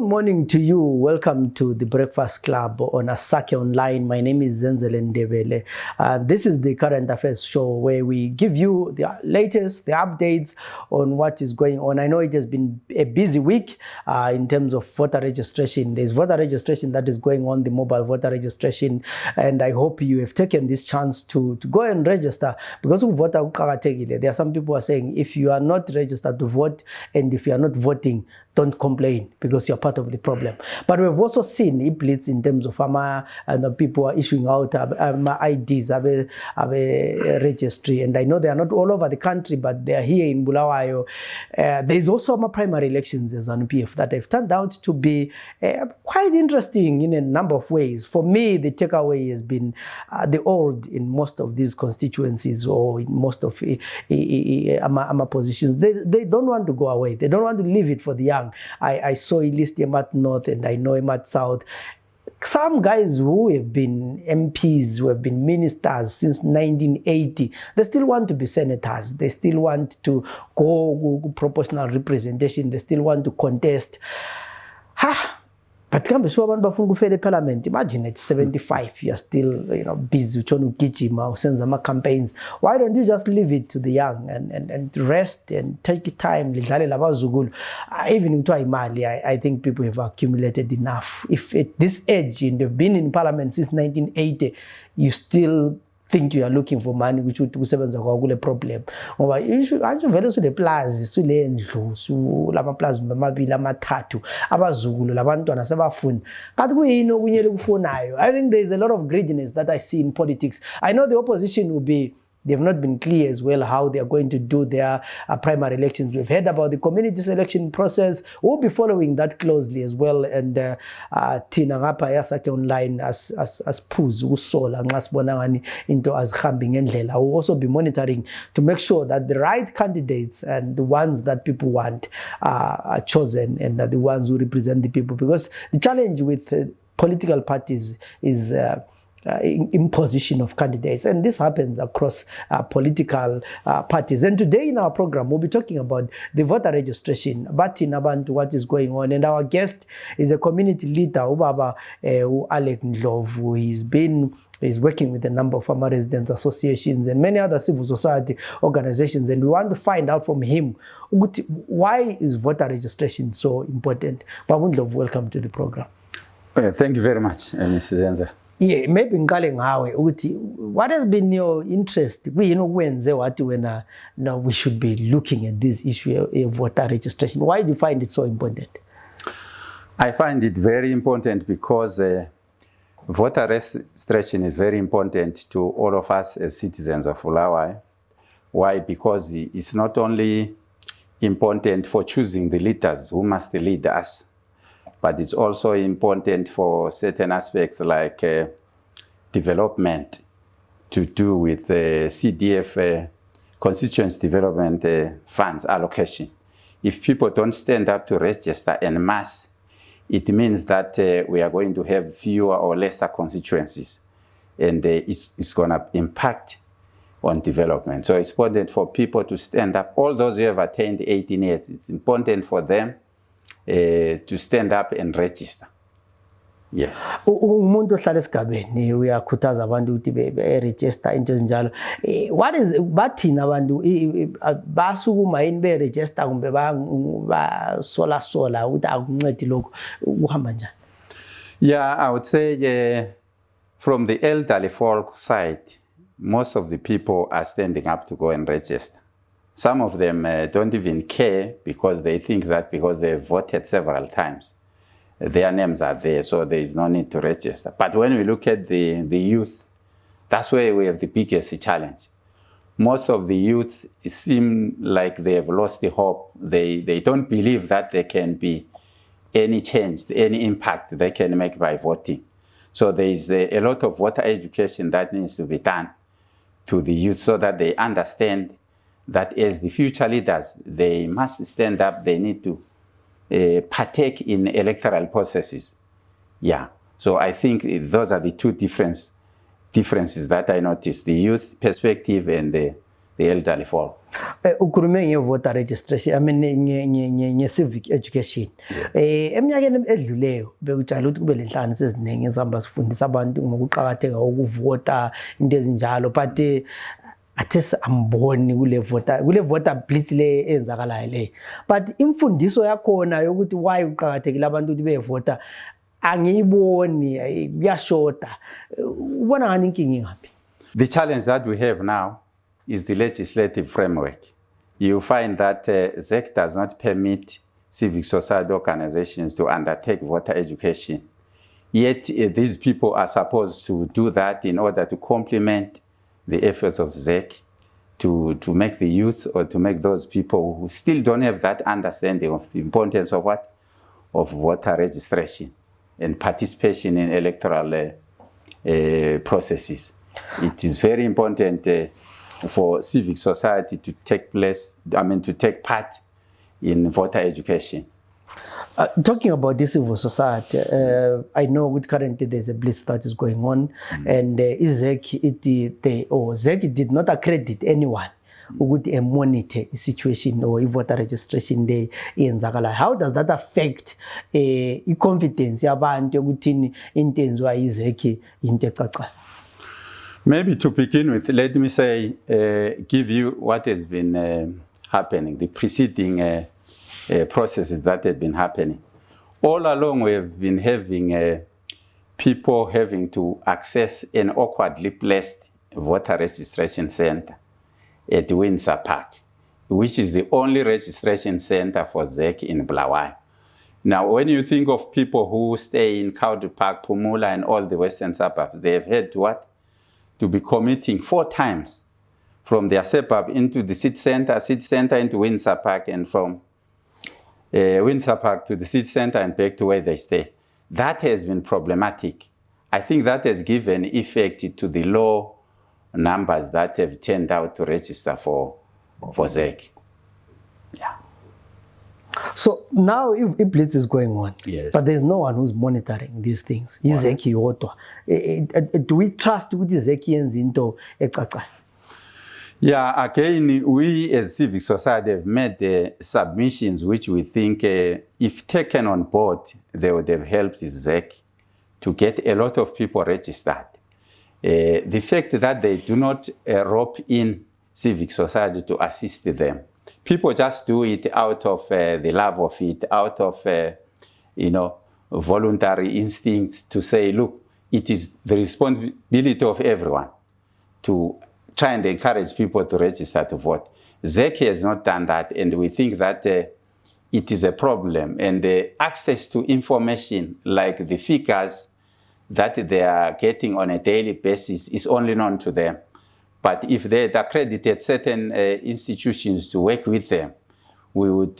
morning to you. Welcome to the Breakfast Club on Asake Online. My name is Zenzele Ndebele. This is the current affairs show where we give you the latest, the updates on what is going on. I know it has been a busy week in terms of voter registration. There's voter registration that is going on, the mobile voter registration, and I hope you have taken this chance to go and register, because there are some people who are saying if you are not registered to vote and if you are not voting, don't complain because you're part of the problem. But we've also seen it bleeds in terms of people are issuing out IDs, registry, and I know they are not all over the country, but they are here in Bulawayo. There's also primary elections as an PF that have turned out to be quite interesting in a number of ways. For me, the takeaway has been the old in most of these constituencies or in most of positions. They don't want to go away. They don't want to leave it for the young. I saw a list him at North and I know him at South. Some guys who have been MPs, who have been ministers since 1980, they still want to be senators. They still want to go proportional representation. They still want to contest. But parliament, imagine at 75, you're still busy with campaigns. Why don't you just leave it to the young and rest and take time? Even I think people have accumulated enough. If at this age and they've been in parliament since 1980, you still think you are looking for money, which would sebenza kwakule problem. Ngoba anje vele sule plaza sule ndlu su lama plaza amabili amathathu abazukulu labantwana sebafuna. Kanti kuyini okunyele kufonayo? I think there is a lot of greediness that I see in politics. I know the opposition will be, they've not been clear as well how they are going to do their primary elections. We've heard about the community selection process. We'll be following that closely as well. And Tina ngapha yasake online as puz usola ngasibona into as hambing endlela. We'll also be monitoring to make sure that the right candidates and the ones that people want are chosen and that the ones who represent the people. Because the challenge with political parties is imposition of candidates, and this happens across political parties. And today in our program we'll be talking about the voter registration, but in Abantu, what is going on. And our guest is a community leader, Ubaba Aleck Ndlovu. He's working with a number of farmer residents associations and many other civil society organizations, and we want to find out from him why is voter registration so important. Babu Ndlovu, welcome to the program. Thank you very much, Mr. Zenzele. Yeah, maybe what has been your interest? We should be looking at this issue of voter registration. Why do you find it so important? I find it very important because voter registration is very important to all of us as citizens of Bulawayo. Why? Because it's not only important for choosing the leaders who must lead us, but it's also important for certain aspects like development to do with CDF, constituency development funds allocation. If people don't stand up to register en masse, it means that we are going to have fewer or lesser constituencies, and it's going to impact on development. So it's important for people to stand up. All those who have attained 18 years, it's important for them to stand up and register. Yes. Umuntu ohlala esigabeni uyakhuthaza abantu ukuthi be-register into ezinjalo. What is bathina abantu basukuma yini be-register kumbe basola ukuthi akuncedi lokho kuhamba njani? Yeah, I would say from the elderly folk side, most of the people are standing up to go and register. Some of them don't even care because they think that because they've voted several times, their names are there, so there is no need to register. But when we look at the youth, that's where we have the biggest challenge. Most of the youths seem like they have lost the hope. They don't believe that there can be any change, any impact they can make by voting. So there is a lot of voter education that needs to be done to the youth so that they understand that as the future leaders, they must stand up, they need to partake in electoral processes. Yeah, so I think those are the two differences that I noticed, the youth perspective and the the elderly fall. Ukhulume nge-voter registration, I mean nge-civic education. Eminyakeni edluleyo bekujayele ukuthi kube lenhlanganiso eziningi ezihamba zifundisa abantu ngokuqakatheka kokuvota into ezinjalo, but athe amboni kule voter blitz le enzakalayo le. But imfundiso yakhona yokuthi why uqakathekile abantu ukuthi bevota angiyiboni, kuyashota. Ubona ngani inkinga ingaphi? The challenge that we have now is the legislative framework. You find that ZEC does not permit civic society organizations to undertake voter education. Yet these people are supposed to do that in order to complement the efforts of ZEC to make the youth or to make those people who still don't have that understanding of the importance of what? Of voter registration and participation in electoral processes. It is very important for civic society to take part in voter education. Talking about this civil society, I know currently there's a blitz that is going on, and ZEC did not accredit anyone who would monitor the situation or voter registration day in Zagala. How does that affect confidence yabantu ukuthi into enziwa ZEC into ecaca? Maybe to begin with, let me say, give you what has been happening, the preceding processes that have been happening. All along we have been having people having to access an awkwardly placed voter registration center at Windsor Park, which is the only registration center for ZEC in Bulawayo. Now, when you think of people who stay in County Park, Pumula, and all the western suburbs, they have had to be commuting 4 times from their suburb into the city center into Windsor Park, and from Windsor Park to the city center and back to where they stay. That has been problematic. I think that has given effect to the low numbers that have turned out to register for ZEC. Yeah. So now if blitz is going on, yes, but there's no one who's monitoring these things. ZEC yodwa. Do we trust ukuthi ZEC yenza into ecaca? Yeah, again, we as civic society have made submissions which we think, if taken on board, they would have helped ZEC to get a lot of people registered. The fact that they do not rope in civic society to assist them. People just do it out of the love of it, out of, voluntary instincts to say, look, it is the responsibility of everyone to try and encourage people to register to vote. ZEC has not done that, and we think that it is a problem. And access to information like the figures that they are getting on a daily basis is only known to them. But if they had accredited certain institutions to work with them, we would,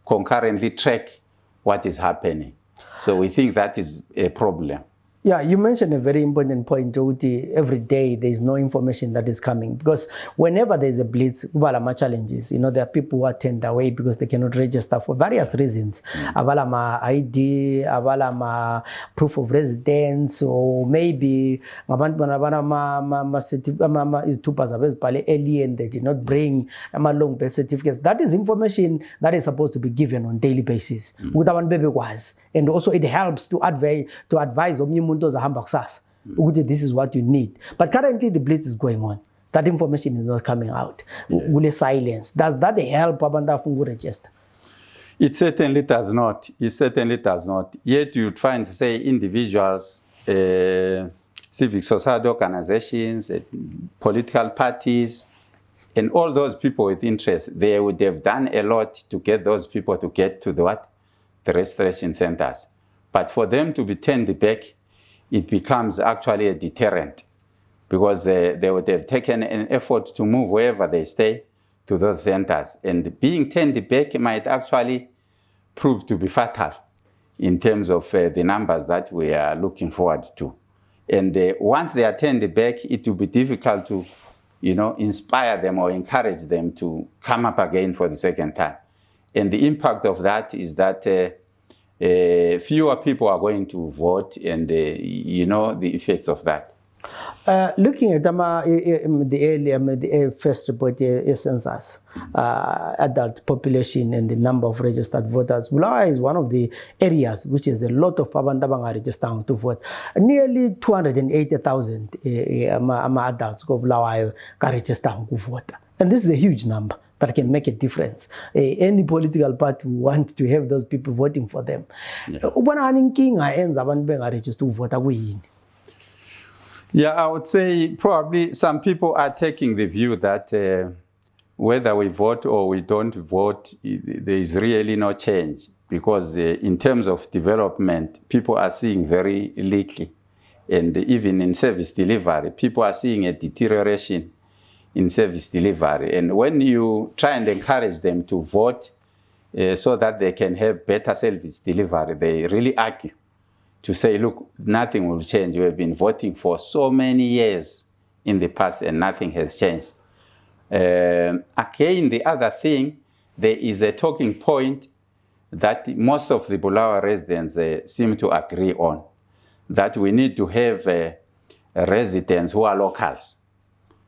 concurrently track what is happening. So we think that is a problem. Yeah, you mentioned a very important point, Jody. Every day there is no information that is coming, because whenever there is a blitz, there are challenges. There are people who are turned away because they cannot register for various reasons. Abalama ID, abalama proof of residence, or maybe is two early and they did not bring long birth certificates. That is information that is supposed to be given on daily basis. And also it helps to advise this is what you need. But currently the blitz is going on. That information is not coming out. Will silence. Does that help abantu register? It certainly does not. It certainly does not. Yet you'd find, say, individuals, civic society organizations, political parties, and all those people with interest, they would have done a lot to get those people to get to the registration centers. But for them to be turned back, it becomes actually a deterrent, because they would have taken an effort to move wherever they stay to those centers. And being turned back might actually prove to be fatal in terms of the numbers that we are looking forward to. And once they are turned back, it will be difficult to, inspire them or encourage them to come up again for the second time. And the impact of that is that fewer people are going to vote, and the effects of that. Looking at the first report, census, adult population and the number of registered voters, Bulawayo is one of the areas which is a lot of abantu abanga to vote. Nearly 280,000 adults go Bulawayo ka register to vote. And this is a huge number that can make a difference. Any political party will want to have those people voting for them. Ubona inkinga enza abantu bengaregister ukuvota kuyini? Yeah, I would say probably some people are taking the view that whether we vote or we don't vote, there is really no change, because in terms of development, people are seeing very little. And even in service delivery, people are seeing a deterioration in service delivery. And when you try and encourage them to vote so that they can have better service delivery, they really argue to say, look, nothing will change. We have been voting for so many years in the past and nothing has changed. Again, the other thing, there is a talking point that most of the Bulawayo residents seem to agree on, that we need to have residents who are locals.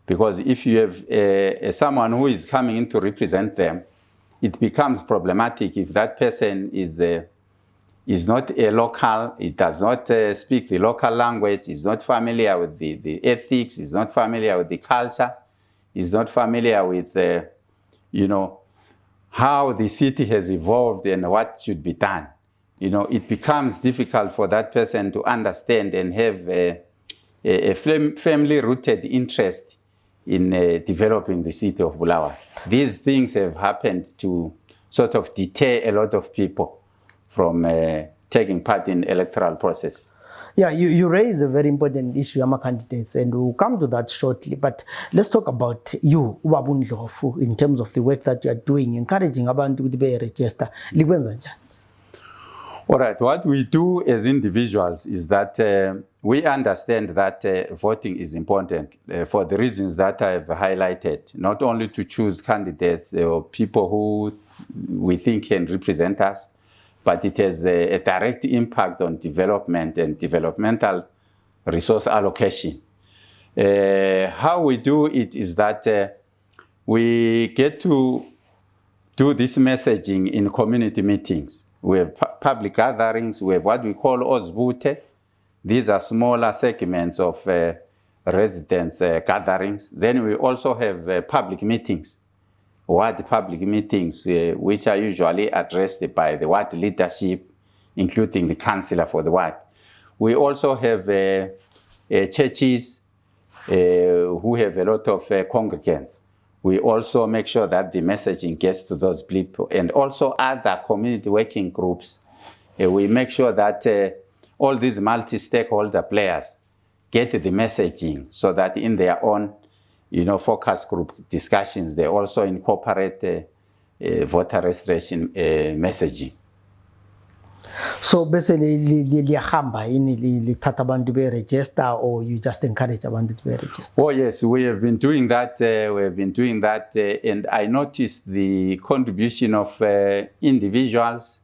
Because if you have someone who is coming in to represent them, it becomes problematic if that person is not a local, it does not speak the local language, is not familiar with the ethics, is not familiar with the culture, is not familiar with, how the city has evolved and what should be done. It becomes difficult for that person to understand and have a family-rooted interest in developing the city of Bulawayo. These things have happened to sort of deter a lot of people from taking part in electoral processes. Yeah, you raise a very important issue, Yama candidates, and we'll come to that shortly. But let's talk about you, Aleck Ndlovu, in terms of the work that you are doing, encouraging abantu to be register. All right, what we do as individuals is that we understand that voting is important for the reasons that I've highlighted, not only to choose candidates or people who we think can represent us, but it has a direct impact on development and developmental resource allocation. How we do it is that we get to do this messaging in community meetings. We have public gatherings, we have what we call Ozbute. These are smaller segments of residents' gatherings. Then we also have public meetings. Ward public meetings, which are usually addressed by the ward leadership, including the councillor for the ward. We also have churches who have a lot of congregants. We also make sure that the messaging gets to those people, and also other community working groups. We make sure that all these multi-stakeholder players get the messaging so that in their own focus group discussions, they also incorporate voter registration messaging. So basically, register, or you just encourage abantu to register? Oh yes, we have been doing that. And I noticed the contribution of individuals.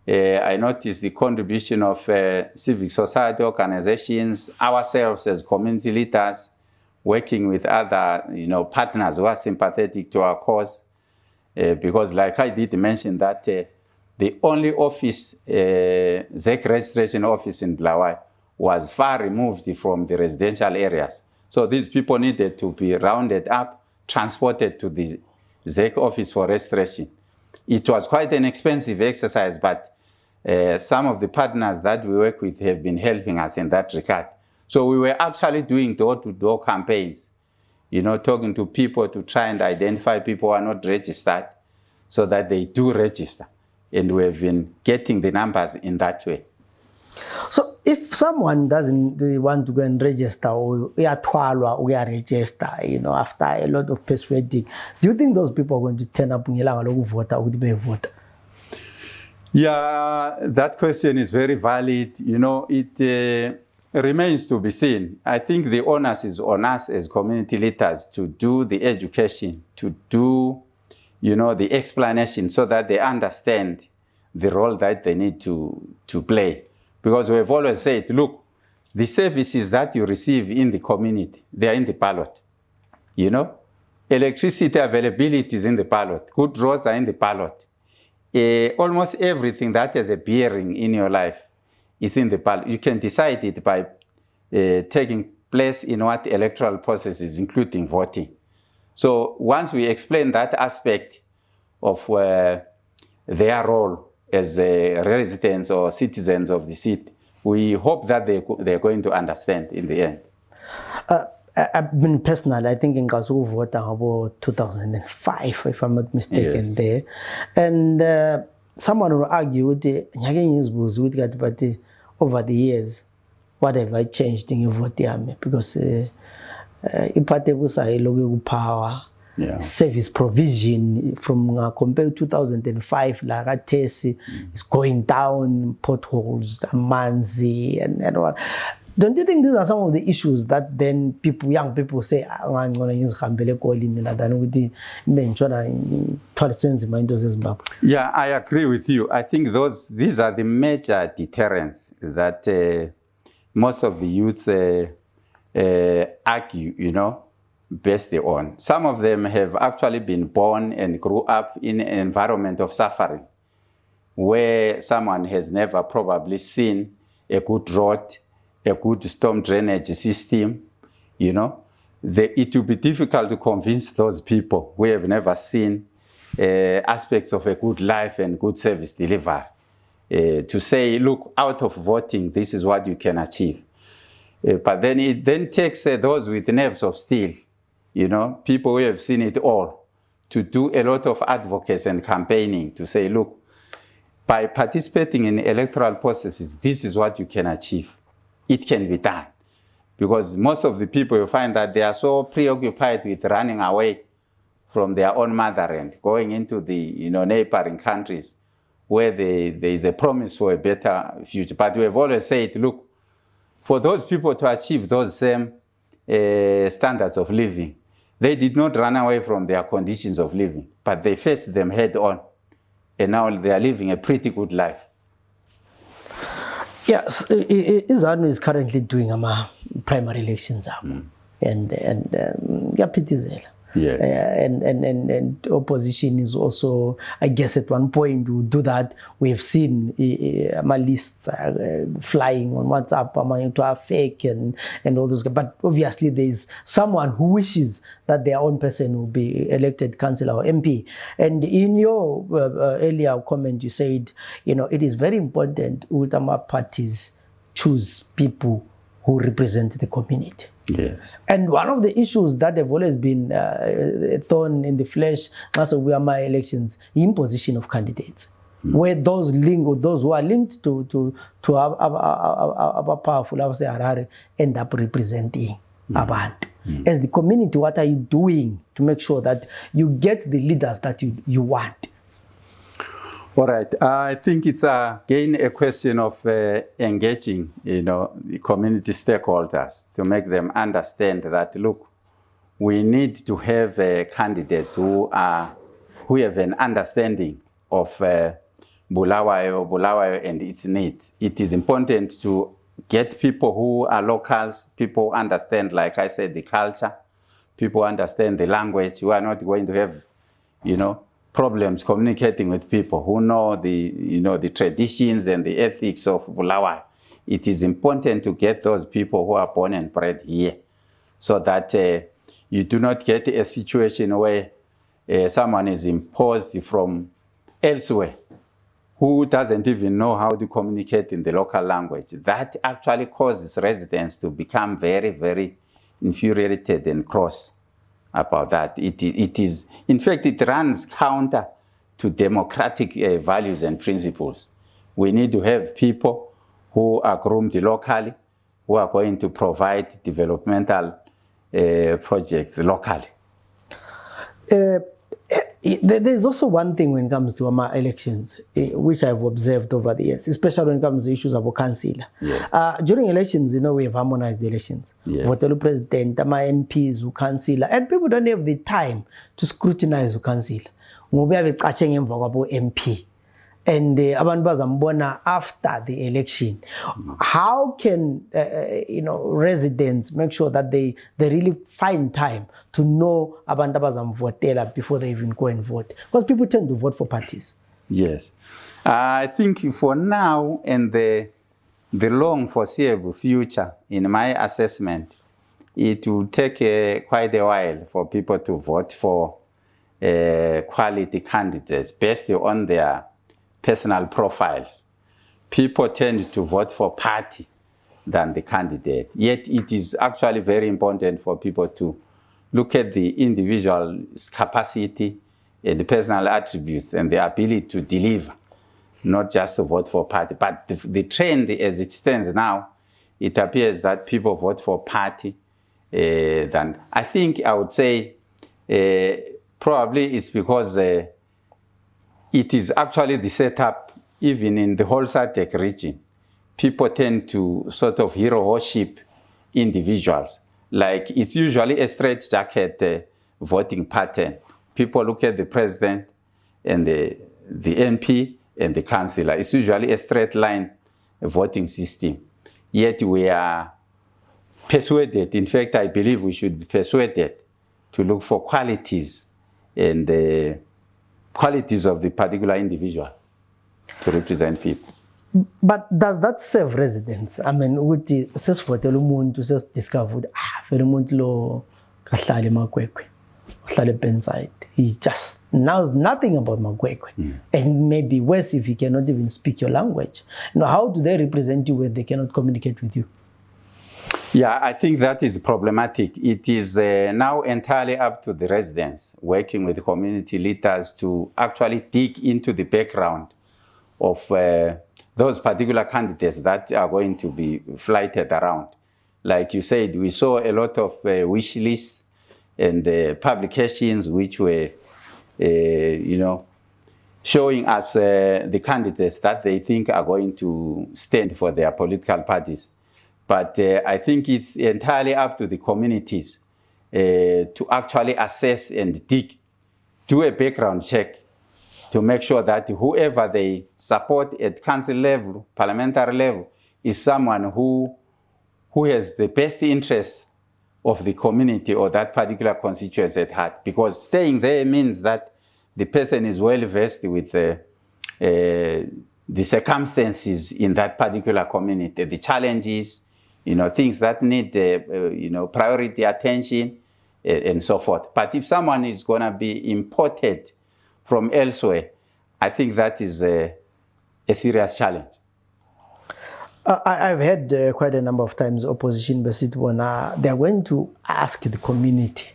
I noticed the contribution of civic society organizations, ourselves as community leaders, working with other partners who are sympathetic to our cause. Because like I did mention that the only office, ZEC registration office in Bulawayo, was far removed from the residential areas. So these people needed to be rounded up, transported to the ZEC office for registration. It was quite an expensive exercise, but some of the partners that we work with have been helping us in that regard. So we were actually doing door-to-door campaigns, talking to people to try and identify people who are not registered so that they do register. And we've been getting the numbers in that way. So if someone doesn't want to go and register, or register, after a lot of persuading, do you think those people are going to turn up and vote? Yeah, that question is very valid. It remains to be seen. I think the onus is on us as community leaders to do the education, to do the explanation so that they understand the role that they need to play. Because we've always said, look, the services that you receive in the community, they are in the ballot. You know, electricity availability is in the ballot. Good roads are in the ballot. Almost everything that has a bearing in your life is in the ballot. You can decide it by taking place in what electoral processes, including voting. So once we explain that aspect of their role as residents or citizens of the city, we hope that they're going to understand in the end. I've been personal, I think in Gazu voted about 2005, if I'm not mistaken, Yes. there. And someone will argue with the but over the years, what have I changed in your vote? Because power, Yeah. service provision from compared to 2005, Laratesi is going down, potholes, amanzi, and what. Don't you think these are some of the issues that then young people say, Yeah, I agree with you. I think these are the major deterrents that most of the youths argue, you know, based on. Some of them have actually been born and grew up in an environment of suffering, where someone has never probably seen a good road, a good storm drainage system, you know. It will be difficult to convince those people who have never seen aspects of a good life and good service delivery to say, look, out of voting, this is what you can achieve. But then it then takes those with nerves of steel, you know, people who have seen it all, to do a lot of advocacy and campaigning to say, look, by participating in electoral processes, this is what you can achieve. It can be done. Because most of the people, you find that they are so preoccupied with running away from their own motherland, going into the neighboring countries where there is a promise for a better future. But we have always said, look, for those people to achieve those same standards of living, they did not run away from their conditions of living, but they faced them head on. And now they are living a pretty good life. Yes, ZANU is currently doing primary elections, and Yes. and opposition is also, I guess, at one point will do that. We have seen my lists flying on WhatsApp, to are fake and all those. But obviously, there is someone who wishes that their own person will be elected councillor or MP. And in your earlier comment, you said, it is very important that parties choose people who represent the community. Yes. And one of the issues that have always been thorn in the flesh, also we are my elections, imposition of candidates, where those who are linked to our powerful, I would say Harare, end up representing Abantu. As the community, what are you doing to make sure that you get the leaders that you want? All right. I think it's again a question of engaging, the community stakeholders to make them understand that, look, we need to have candidates who have an understanding of Bulawayo and its needs. It is important to get people who are locals, people understand, like I said, the culture, people understand the language, who are not going to have, problems communicating with people who know the traditions and the ethics of Bulawayo. It is important to get those people who are born and bred here, so that you do not get a situation where someone is imposed from elsewhere who doesn't even know how to communicate in the local language. That actually causes residents to become very, very infuriated and cross about that. It is, in fact, it runs counter to democratic values and principles. We need to have people who are groomed locally, who are going to provide developmental projects locally. There's also one thing when it comes to our elections, which I've observed over the years, especially when it comes to issues about councillor. Yeah. During elections, we have harmonized the elections. Yeah. Voter president, my MPs, who councillor, and people don't have the time to scrutinize who councillor. MP. and abantu bazambona after the election. How can residents make sure that they really find time to know abantu abazamvotela before they even go and vote? Because people tend to vote for parties. Yes. I think for now and the long foreseeable future, in my assessment, it will take quite a while for people to vote for quality candidates based on their personal profiles. People tend to vote for party than the candidate. Yet it is actually very important for people to look at the individual's capacity and the personal attributes and the ability to deliver, not just to vote for party. But the trend as it stands now, it appears that people vote for party than, I think I would say, probably it's because it is actually the setup, even in the whole SADC region. People tend to sort of hero worship individuals. Like it's usually a straitjacket voting pattern. People look at the president and the MP and the councillor. It's usually a straight line voting system. Yet we are persuaded, in fact, I believe we should be persuaded to look for qualities and the qualities of the particular individual to represent people. But does that serve residents? I mean, ukuthi sesivotela umuntu sesidiscover ukuthi vele umuntu lo kahlala eMakwekwe, uhlala eBenside. He just knows nothing about Makwekwe. And maybe worse if he cannot even speak your language. How do they represent you when they cannot communicate with you? Yeah, I think that is problematic. It is now entirely up to the residents working with the community leaders to actually dig into the background of those particular candidates that are going to be flighted around. Like you said, we saw a lot of wish lists and publications which were, showing us the candidates that they think are going to stand for their political parties. But I think it's entirely up to the communities to actually assess and do a background check to make sure that whoever they support at council level, parliamentary level, is someone who has the best interest of the community or that particular constituency at heart. Because staying there means that the person is well versed with the circumstances in that particular community, the challenges, things that need, priority attention and so forth. But if someone is going to be imported from elsewhere, I think that is a serious challenge. I've heard quite a number of times opposition they are going to ask the community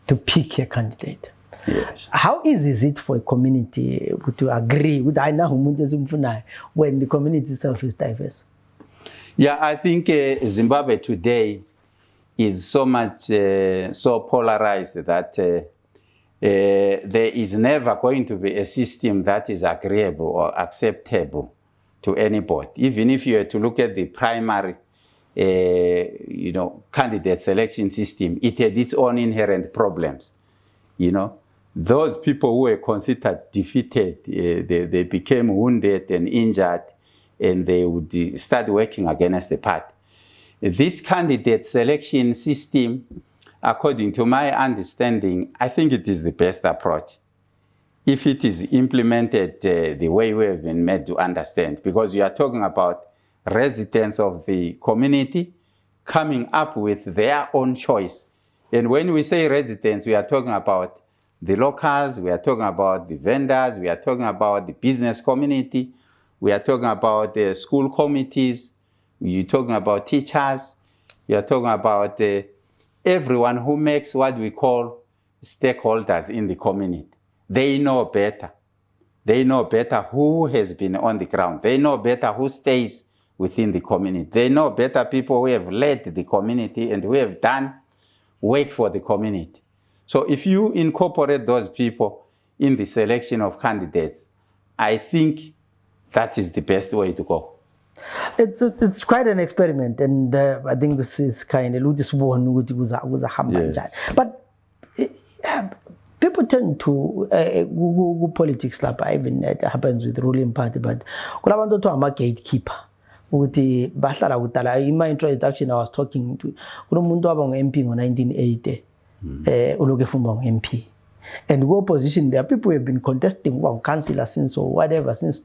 to pick a candidate. Yes. How easy is it for a community to agree with when the community itself is diverse? Yeah, I think Zimbabwe today is so much so polarized that there is never going to be a system that is agreeable or acceptable to anybody. Even if you were to look at the primary, candidate selection system, it had its own inherent problems. Those people who were considered defeated, they became wounded and injured, and they would start working against the party. This candidate selection system, according to my understanding, I think it is the best approach if it is implemented the way we have been made to understand, because you are talking about residents of the community coming up with their own choice. And when we say residents, we are talking about the locals, we are talking about the vendors, we are talking about the business community, we are talking about the school committees, we are talking about teachers, we are talking about everyone who makes what we call stakeholders in the community. They know better. They know better who has been on the ground. They know better who stays within the community. They know better people who have led the community and who have done work for the community. So if you incorporate those people in the selection of candidates, I think that is the best way to go. It's quite an experiment, and I think this is kind of this one was a Yes. But people tend to politics lapha, even it happens with the ruling party, but kulabantu othiwa ama-gatekeeper ukuthi bahlala kudala. In my introduction I was talking to kunomuntu waba ngu-MP ngo-1980 uloke efuna ngu-MP, and opposition there are people who have been contesting ukuba councillor since or whatever since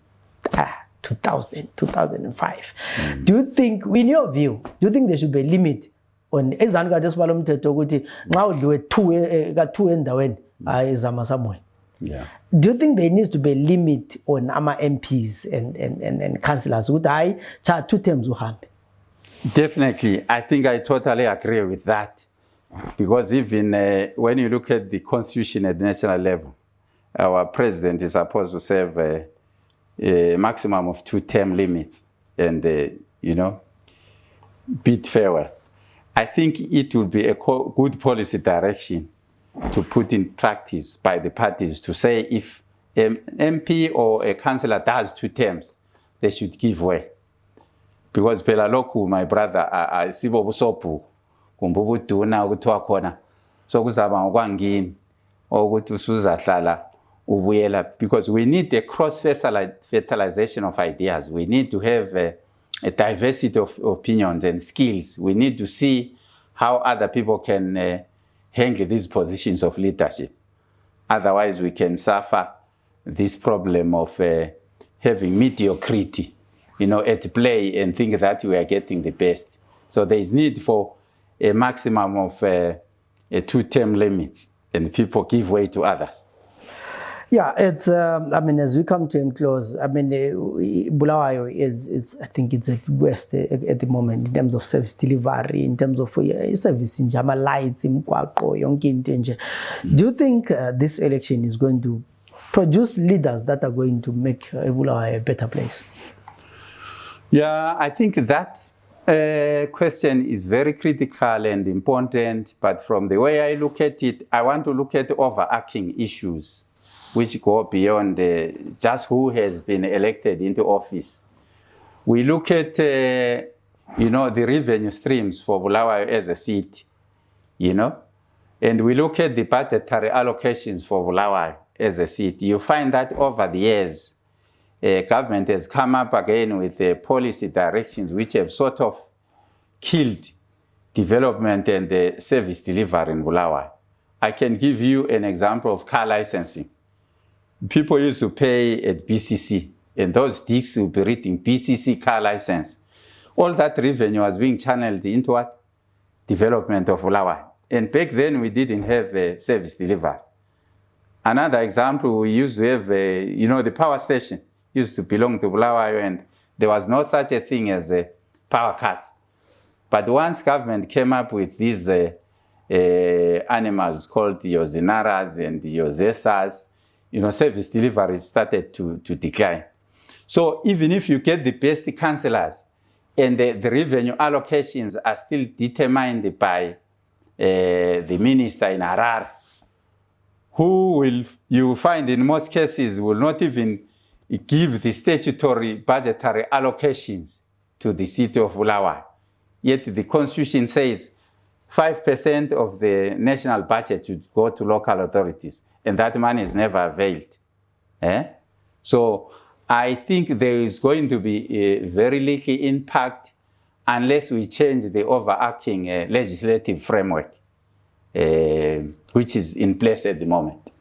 2005. Do you think, in your view, do you think there should be a limit on ezani kade sibala umthetho ukuthi nxa udliwe 2 endaweni ayizama somewhere? Yeah. Do you think there needs to be a limit on ama MPs and councillors ukuthi hayi cha 2 terms uhambe? Definitely, I think I totally agree with that, because even when you look at the constitution at the national level, our president is supposed to serve a maximum of 2-term limits and bid farewell. I think it would be a good policy direction to put in practice by the parties to say if an MP or a councillor does 2 terms, they should give way. Because phela lokhu, my brother, sibo busophu kumbubuduna ukuthiwa khona sokuzaba ngokwangini ukuthi usuzahlala ubuyela, because we need a cross-fertilization of ideas. We need to have a diversity of opinions and skills. We need to see how other people can handle these positions of leadership. Otherwise, we can suffer this problem of having mediocrity, at play and think that we are getting the best. So there is need for a maximum of 2-term limits, and people give way to others. Yeah, it's. As we come to a close, Bulawayo is. I think it's at worst at the moment in terms of service delivery, in terms of service in Jama lights, in Kwako, Yonki. Do you think this election is going to produce leaders that are going to make Bulawayo a better place? Yeah, I think that question is very critical and important. But from the way I look at it, I want to look at overarching issues which go beyond just who has been elected into office. We look at, the revenue streams for Bulawayo as a city, and we look at the budgetary allocations for Bulawayo as a city. You find that over the years, government has come up again with policy directions which have sort of killed development and service delivery in Bulawayo. I can give you an example of car licensing. People used to pay at BCC, and those DICs will be reading BCC car license. All that revenue was being channeled into what? Development of Bulawayo. And back then, we didn't have a service delivery. Another example, we used to have, the power station used to belong to Bulawayo, and there was no such a thing as a power cuts. But once government came up with these animals called your Zinaras and your Zesas, service delivery started to decline. So even if you get the best councillors and the revenue allocations are still determined by the minister in Harar, who will, you find in most cases, will not even give the statutory budgetary allocations to the city of Bulawayo. Yet the constitution says 5% of the national budget should go to local authorities, and that money is never availed. So I think there is going to be a very leaky impact unless we change the overarching legislative framework, which is in place at the moment.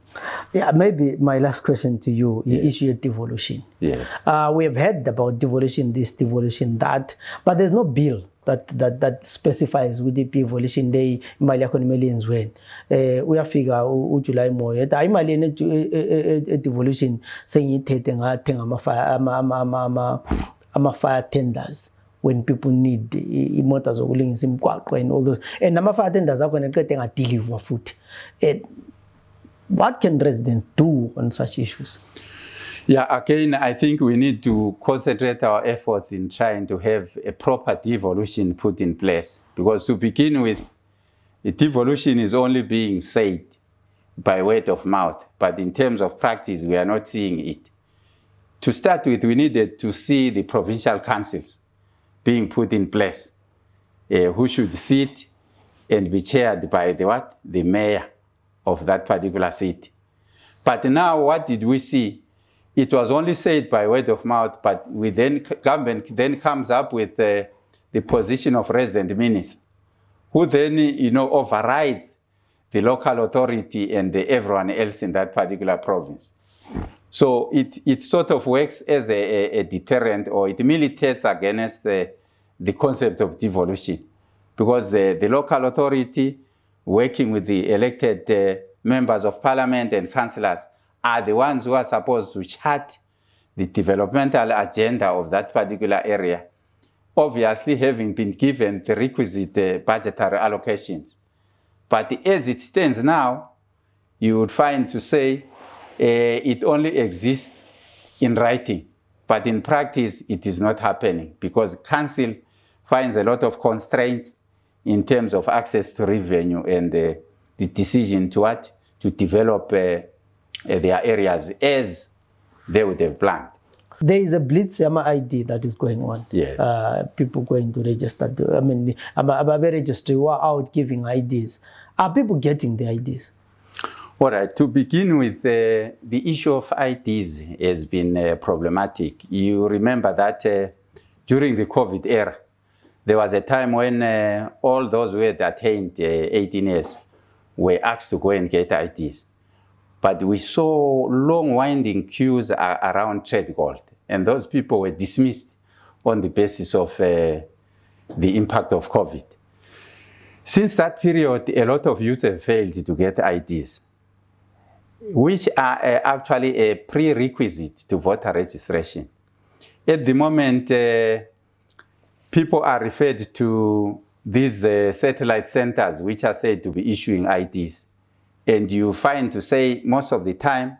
Yeah, maybe my last question to you, you issue devolution. Yes. We have heard about devolution this, devolution that, but there's no bill that specifies with the devolution day imali yakho millions when uyafika uJuly moyo eta imali ene devolution sengithethe ngathenga ama fire tenders when people need imota zokulungisa imigwaqo and all those, and ama fire tenders akhona qede ngadeliver futhi. What can residents do on such issues? Yeah, again, I think we need to concentrate our efforts in trying to have a proper devolution put in place. Because to begin with, the devolution is only being said by word of mouth. But in terms of practice, we are not seeing it. To start with, we needed to see the provincial councils being put in place, who should sit and be chaired by the mayor of that particular city. But now what did we see? It was only said by word of mouth, but government then comes up with the position of resident minister, who then overrides the local authority and everyone else in that particular province. So it sort of works as a deterrent, or it militates against the concept of devolution, because the local authority working with the elected members of parliament and councillors are the ones who are supposed to chart the developmental agenda of that particular area, obviously having been given the requisite budgetary allocations. But as it stands now, you would find to say it only exists in writing, but in practice it is not happening, because council finds a lot of constraints in terms of access to revenue and the decision to develop their areas as they would have planned. There is a blitz ID that is going on. Yes. People going to register. Ababe registry who are out giving IDs. Are people getting the IDs? All right, to begin with, the issue of IDs has been problematic. You remember that during the COVID era, there was a time when all those who had attained 18 years were asked to go and get IDs. But we saw long winding queues around trade gold, and those people were dismissed on the basis of the impact of COVID. Since that period, a lot of youth have failed to get IDs, which are actually a prerequisite to voter registration. At the moment, people are referred to these satellite centers, which are said to be issuing IDs. And you find to say most of the time,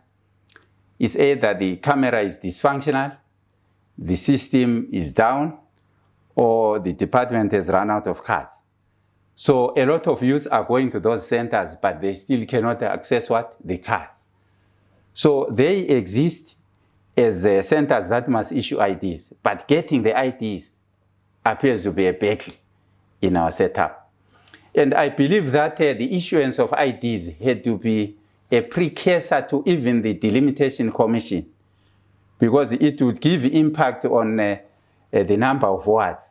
it's either the camera is dysfunctional, the system is down, or the department has run out of cards. So a lot of youth are going to those centers, but they still cannot access the cards. So they exist as centers that must issue IDs, but getting the IDs appears to be a battle in our setup. And I believe that the issuance of IDs had to be a precursor to even the Delimitation Commission, because it would give impact on the number of wards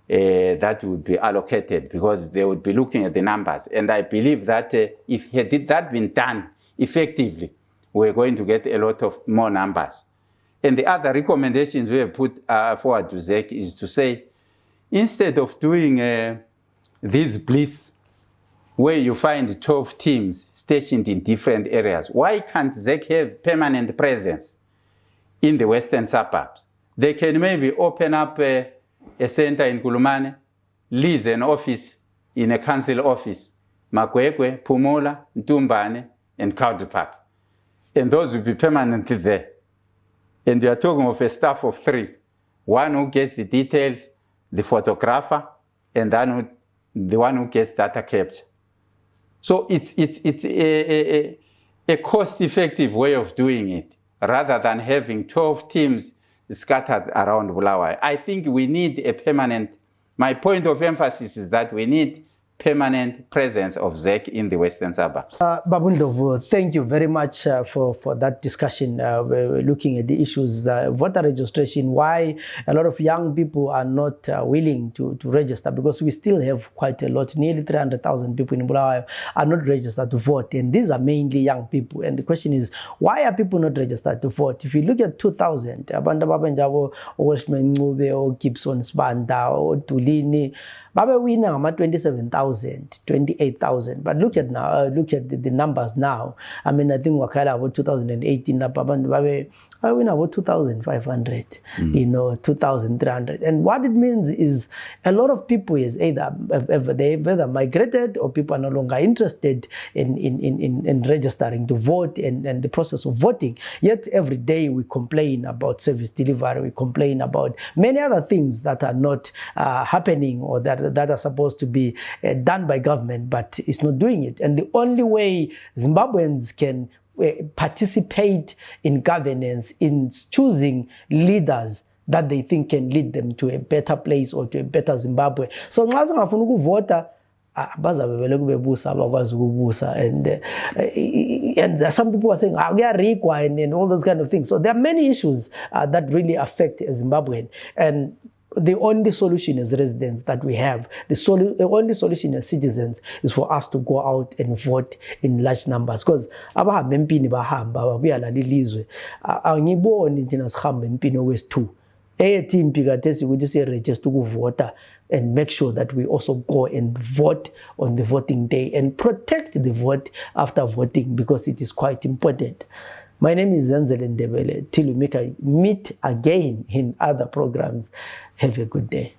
that would be allocated, because they would be looking at the numbers. And I believe that if had that been done effectively, we're going to get a lot of more numbers. And the other recommendations we have put forward to ZEC is to say, instead of doing this blitz, where you find 12 teams stationed in different areas, why can't ZEC have permanent presence in the western suburbs? They can maybe open up a center in Kulumane, lease an office in a council office, Makwekwe, Pumula, Ntumbane, and Country Park. And those will be permanently there. And we are talking of a staff of 3. One who gets the details, the photographer, and then the one who gets data capture. So it's a cost-effective way of doing it, rather than having 12 teams scattered around Bulawayo. I think we need a permanent, my point of emphasis is that we need permanent presence of ZEC in the western suburbs. Babu Ndlovu, thank you very much for that discussion. We're looking at the issues, voter registration, why a lot of young people are not willing to register, because we still have quite a lot, nearly 300,000 people in Bulawayo are not registered to vote, and these are mainly young people. And the question is, why are people not registered to vote? If you look at 2000, Abanda Babanjabo, Aleck Ndlovu, or Gibson Sbanda, or Tulini, Baba we now 27,000, 28,000. But look at now, look at the numbers now. I mean, I think Wakala about 2018, Baba we now about 2,500, 2,300. And what it means is a lot of people is they've either migrated, or people are no longer interested in registering to vote and the process of voting. Yet every day we complain about service delivery, we complain about many other things that are not happening, or that are supposed to be done by government, but it's not doing it. And the only way Zimbabweans can participate in governance, in choosing leaders that they think can lead them to a better place or to a better Zimbabwe. So nxa singafuna ukuvota, bazabe vele kubebusa abakwazi ukubusa, and some people are saying kuyarigwa and all those kind of things. So there are many issues that really affect Zimbabwean, and the only solution as residents that we have, the only solution as citizens, is for us to go out and vote in large numbers. Because abahamba empini bahamba babuya leli lizwe, angiboni thina sihamba empini okwesi-2 eyethi impi kathesi ukuthi siregister ukuvota, and make sure that we also go and vote on the voting day and protect the vote after voting, because it is quite important. My name is Zenzele Ndebele. Till we meet again in other programs. Have a good day.